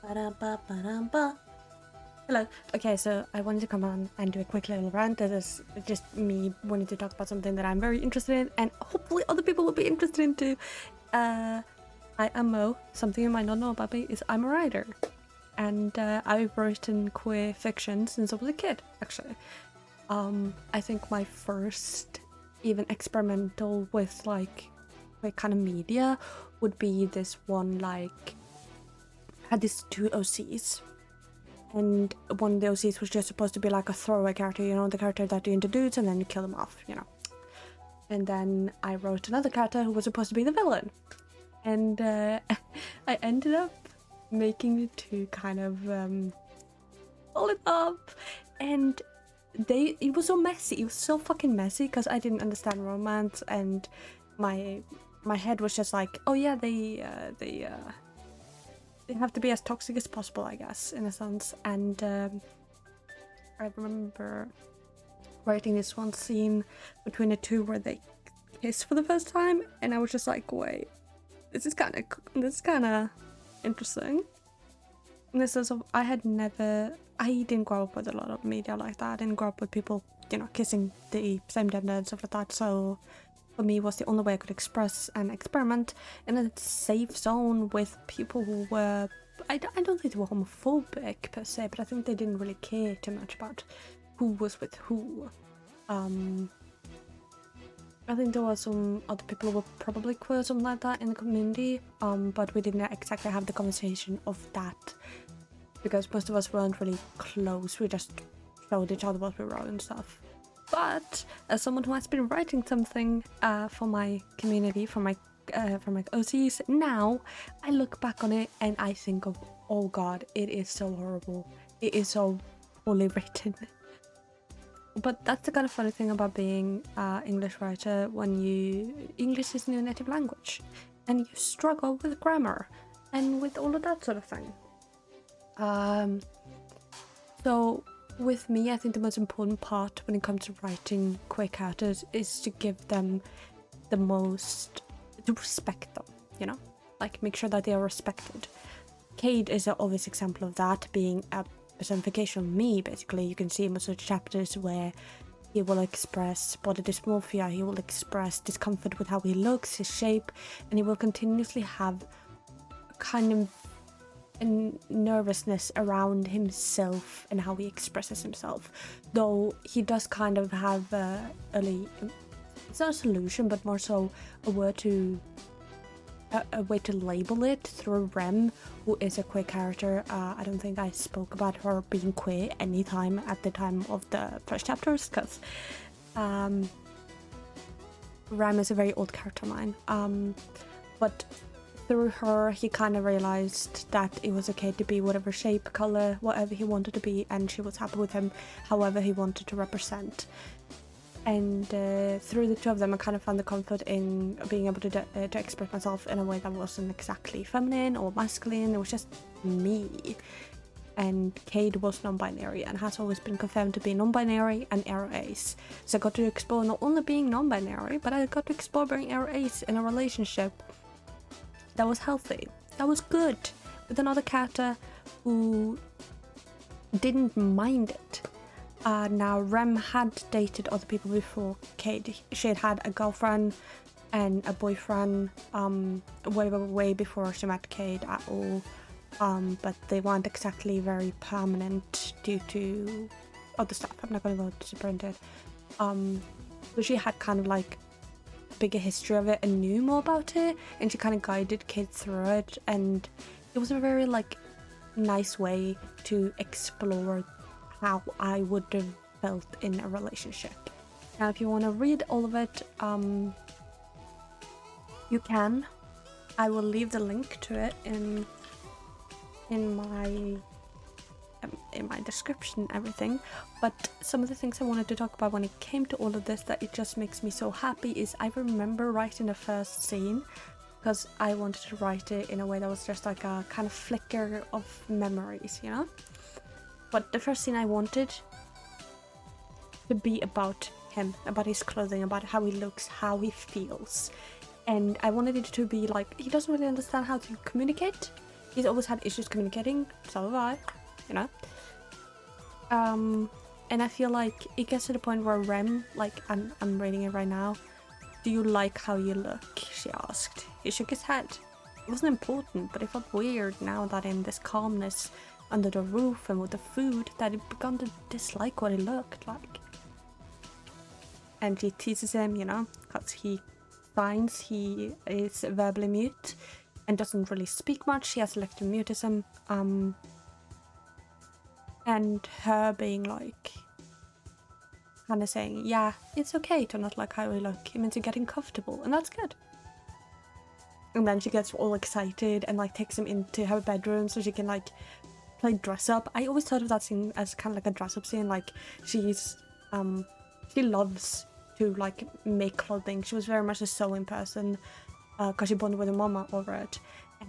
Ba-da-ba-ba-da-ba. Hello. Okay, so I wanted to come on and do a quick little rant. That is just me wanting to talk about something that I'm very interested in, and hopefully other people will be interested in too. I am Mo. Something you might not know about me is I'm a writer, and I've written queer fiction since I was a kid. Actually, I think my first even experimental with like kind of media would be this one had these two OCs, and one of the OCs was just supposed to be like a throwaway character, you know, the character that you introduce and then you kill them off, you know. And then I wrote another character who was supposed to be the villain, and I ended up making the two kind of pull it up, and it was so messy. It was so fucking messy because I didn't understand romance, and my head was just like, oh yeah, they have to be as toxic as possible, I guess, in a sense. And I remember writing this one scene between the two where they kiss for the first time, and I was just like, wait, this is kind of interesting. In the sense of I didn't grow up with a lot of media like that. I didn't grow up with people, you know, kissing the same gender and stuff like that. So for me, it was the only way I could express and experiment in a safe zone with people who were, I don't think they were homophobic per se, but I think they didn't really care too much about who was with who. I think there were some other people who were probably queer or something like that in the community, but we didn't exactly have the conversation of that because most of us weren't really close. We just showed each other what we wrote and stuff. But as someone who has been writing something for my community, for my OCs, now I look back on it and I think of, oh god, it is so horrible. It is so poorly written. But that's the kind of funny thing about being an English writer when English isn't your native language and you struggle with grammar and with all of that sort of thing. So with me, I think the most important part when it comes to writing queer characters is to give them to respect them, you know? Like, make sure that they are respected. Cade is an obvious example of that, being a personification of me, basically. You can see in most of the chapters where he will express body dysmorphia, he will express discomfort with how he looks, his shape, and he will continuously have a kind of nervousness around himself and how he expresses himself. Though he does kind of have it's not a solution, but more so a way to label it through Rem, who is a queer character. I don't think I spoke about her being queer anytime at the time of the first chapters, because Rem is a very old character of mine. But through her, he kind of realized that it was okay to be whatever shape, color, whatever he wanted to be, and she was happy with him however he wanted to represent. And through the two of them, I kind of found the comfort in being able to express myself in a way that wasn't exactly feminine or masculine. It was just me. And Cade was non-binary and has always been confirmed to be non-binary and error ace. So I got to explore not only being non-binary, but I got to explore being error ace in a relationship that was healthy, that was good, with another character who didn't mind it. Now, Rem had dated other people before Cade. She had a girlfriend and a boyfriend way before she met Cade at all, but they weren't exactly very permanent due to other stuff. I'm not going to go super into it. So she had kind of like bigger history of it and knew more about it, and she kind of guided Cade through it, and it was a very like nice way to explore how I would have felt in a relationship. Now, if you want to read all of it, you can. I will leave the link to it in my description and everything. But some of the things I wanted to talk about when it came to all of this that it just makes me so happy is I remember writing the first scene because I wanted to write it in a way that was just like a kind of flicker of memories, you know? But the first scene I wanted to be about him, about his clothing, about how he looks, how he feels. And I wanted it to be like, he doesn't really understand how to communicate. He's always had issues communicating, so have I, you know. And I feel like it gets to the point where Rem, like, I'm reading it right now. Do you like how you look? She asked. He shook his head. It wasn't important, but it felt weird now that in this calmness under the roof and with the food that he began to dislike what he looked like. And she teases him, you know, because he finds he is verbally mute and doesn't really speak much. He has electromutism. And her being like, kind of saying, yeah, it's okay to not like how we look. It means you're getting comfortable, and that's good. And then she gets all excited and like takes him into her bedroom so she can like play dress up. I always thought of that scene as kind of like a dress up scene. Like she loves to like make clothing. She was very much a sewing person because she bonded with her mama over it.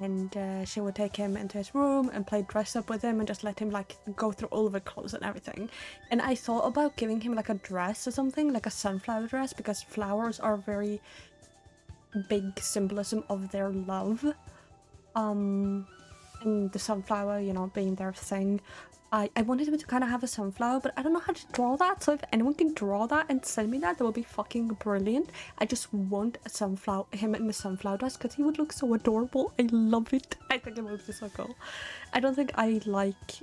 And she would take him into his room and play dress up with him and just let him like go through all of her clothes and everything. And I thought about giving him like a dress or something, like a sunflower dress, because flowers are a very big symbolism of their love. And the sunflower, you know, being their thing. I wanted him to kind of have a sunflower, but I don't know how to draw that. So if anyone can draw that and send me that would be fucking brilliant. I just want a sunflower, him in a sunflower dress, because he would look so adorable. I love it. I think it would be so cool. I don't think I like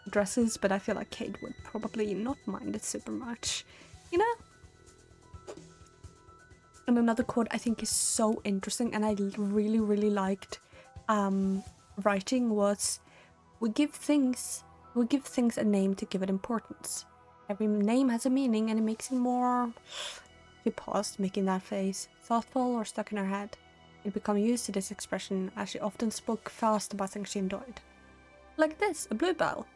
dresses, but I feel like Kate would probably not mind it super much, you know? And another quote I think is so interesting and I really, really liked writing was, we give things a name to give it importance. Every name has a meaning and it makes it more... She paused, making that face, thoughtful or stuck in her head. It became used to this expression as she often spoke fast about things she enjoyed. Like this, a bluebell.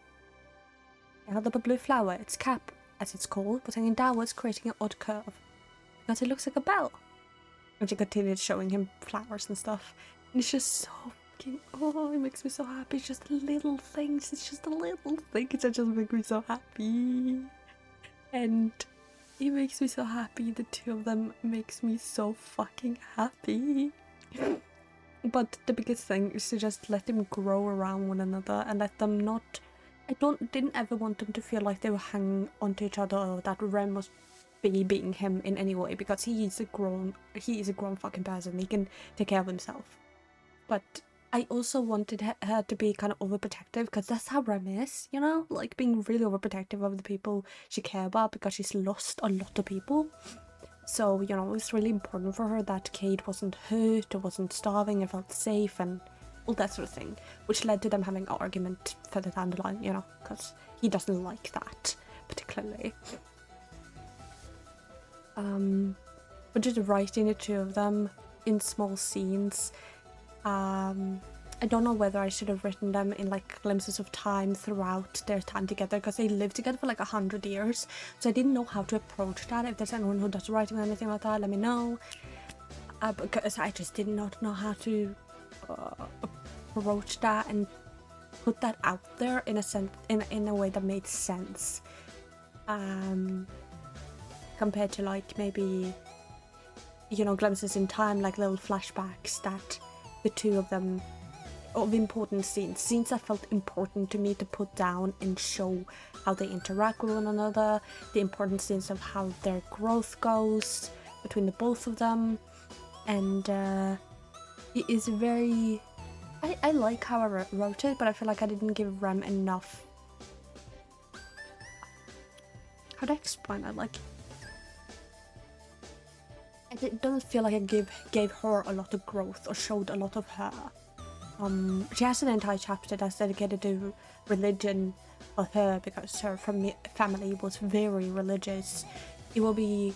He held up a blue flower, its cap, as it's called, was hanging downwards, creating an odd curve. Because it looks like a bell. And she continued showing him flowers and stuff. And it's just so... Oh, it makes me so happy. It's just little things. It's just a little things that just make me so happy. And it makes me so happy. The two of them makes me so fucking happy. But the biggest thing is to just let them grow around one another and let them not... didn't ever want them to feel like they were hanging onto each other or that Rem was babying him in any way, because he is a grown fucking person. He can take care of himself. But I also wanted her to be kind of overprotective, because that's how Rem is, you know? Like, being really overprotective of the people she cares about, because she's lost a lot of people. So, you know, it was really important for her that Kate wasn't hurt or wasn't starving and felt safe and all that sort of thing. Which led to them having an argument further down the line, you know? Because he doesn't like that, particularly. But just writing the two of them in small scenes... I don't know whether I should have written them in like glimpses of time throughout their time together, because they lived together for like 100 years, so I didn't know how to approach that. If there's anyone who does writing or anything like that, let me know, because I just did not know how to approach that and put that out there in a sense, in a way that made sense, compared to like maybe, you know, glimpses in time, like little flashbacks that the two of them, of important scenes that felt important to me to put down and show how they interact with one another, the important scenes of how their growth goes between the both of them. And it is very... I like how I wrote it, but I feel like I didn't give Rem enough... How do I explain it? Like... It doesn't feel like I gave her a lot of growth or showed a lot of her. She has an entire chapter that's dedicated to religion for her, because her family was very religious. It will be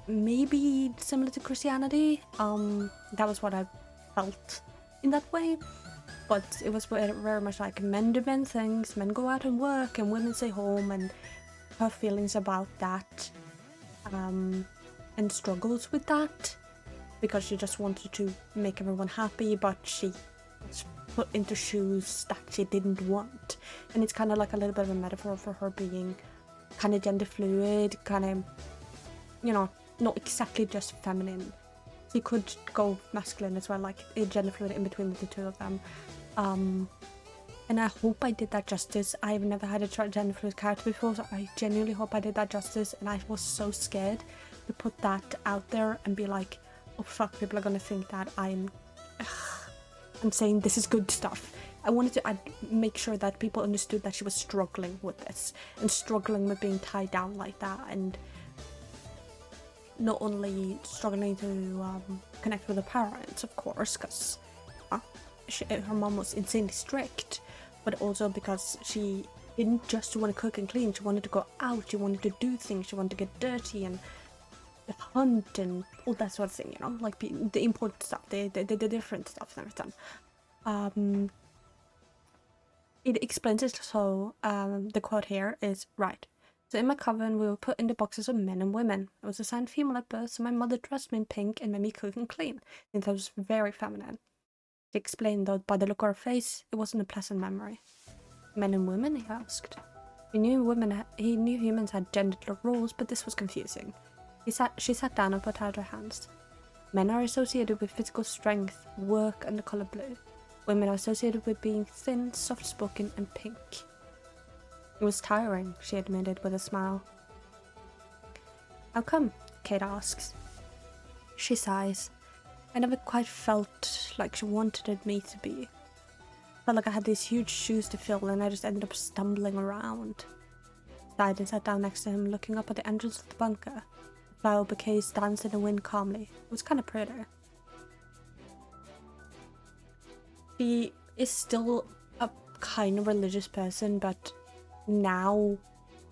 maybe similar to Christianity. That was what I felt in that way. But it was very much like men do men things, men go out and work and women stay home, and her feelings about that. And struggles with that, because she just wanted to make everyone happy, but she was put into shoes that she didn't want. And it's kind of like a little bit of a metaphor for her being kind of gender fluid, kind of, you know, not exactly just feminine. She could go masculine as well, like gender fluid in between the two of them. And I hope I did that justice. I've never had a gender fluid character before, so I genuinely hope I did that justice. And I was so scared to put that out there and be like, oh fuck, people are gonna think that I'm saying this is good stuff. I wanted to make sure that people understood that she was struggling with this and struggling with being tied down like that, and not only struggling to connect with her parents, of course, because her mom was insanely strict, but also because she didn't just want to cook and clean, she wanted to go out, she wanted to do things, she wanted to get dirty and hunt and all that sort of thing, you know, like the important stuff, the different stuff and everything. It explains it, so the quote here is, right, so in my coven we were put into boxes of men and women. I was assigned female at birth, so my mother dressed me in pink and made me cook and clean, since I was very feminine. She explained that by the look on her face, it wasn't a pleasant memory. Men and women, he asked. He knew humans had gendered roles, but this was confusing. She sat down and put out her hands. Men are associated with physical strength, work, and the color blue. Women are associated with being thin, soft-spoken, and pink. It was tiring, she admitted with a smile. How come? Kate asks. She sighs. I never quite felt like she wanted me to be. Felt like I had these huge shoes to fill and I just ended up stumbling around. Sighed and sat down next to him, looking up at the entrance of the bunker. The flower bouquets danced in the wind calmly. It was kind of pretty. She is still a kind of religious person, but now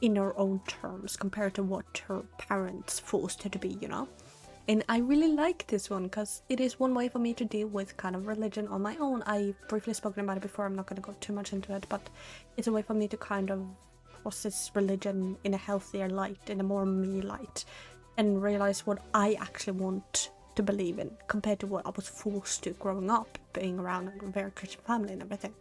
in her own terms compared to what her parents forced her to be, you know? And I really like this one because it is one way for me to deal with kind of religion on my own. I've briefly spoken about it before, I'm not going to go too much into it, but it's a way for me to kind of process religion in a healthier light, in a more me light, and realize what I actually want to believe in compared to what I was forced to growing up, being around a very Christian family and everything.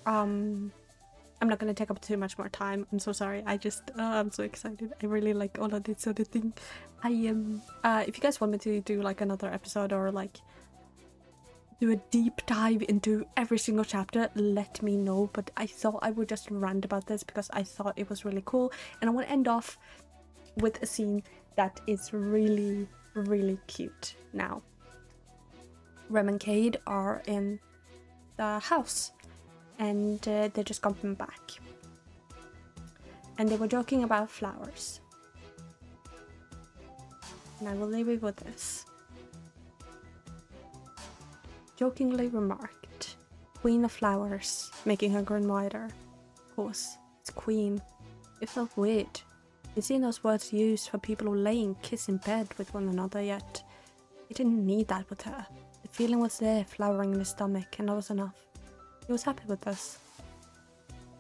I'm not going to take up too much more time. I'm so sorry. I'm so excited. I really like all of this sort of thing. I am, if you guys want me to do like another episode or like do a deep dive into every single chapter, let me know. But I thought I would just rant about this because I thought it was really cool. And I want to end off with a scene that is really, really cute now. Rem and Cade are in the house. And they just got them back. And they were joking about flowers. And I will leave it with this. Jokingly remarked, Queen of Flowers, making her grin wider. Of course, it's Queen. It felt weird. You'd seen those words used for people who lay and kiss in bed with one another, yet he didn't need that with her. The feeling was there, flowering in his stomach, and that was enough. He was happy with this.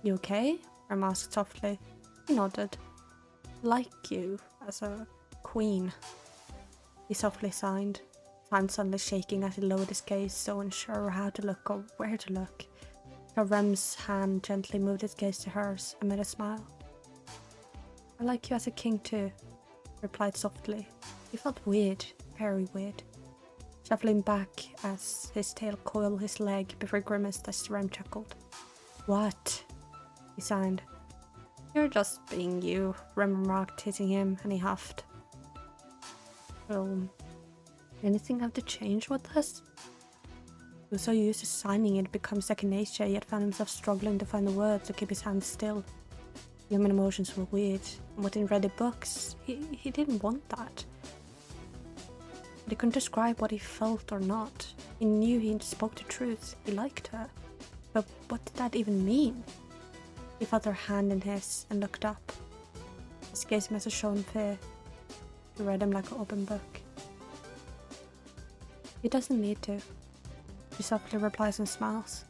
You okay? Rem asked softly. He nodded. Like you, as a queen. He softly signed, his hand suddenly shaking as he lowered his gaze, so unsure how to look or where to look. So Rem's hand gently moved his gaze to hers amid a smile. I like you as a king too, he replied softly. He felt weird, very weird. Shuffling back as his tail coiled his leg before he grimaced as Rem chuckled. What? He signed. You're just being you, Rem remarked, hitting him, and he huffed. Well, anything have to change with us? He was so used to signing it become second nature, yet found himself struggling to find the words to keep his hands still. Human emotions were weird, and what he read in books, he didn't want that. But he couldn't describe what he felt or not. He knew he spoke the truth. He liked her. But what did that even mean? He felt her hand in his and looked up. His gaze must have shown fear. He read him like an open book. He doesn't need to. She softly replies and smiles.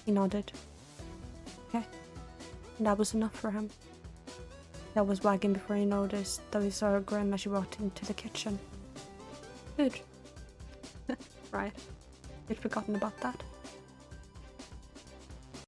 He nodded. Okay. And that was enough for him. That was wagging before he noticed that he saw her grin as she walked into the kitchen. Good. Right. I'd forgotten about that.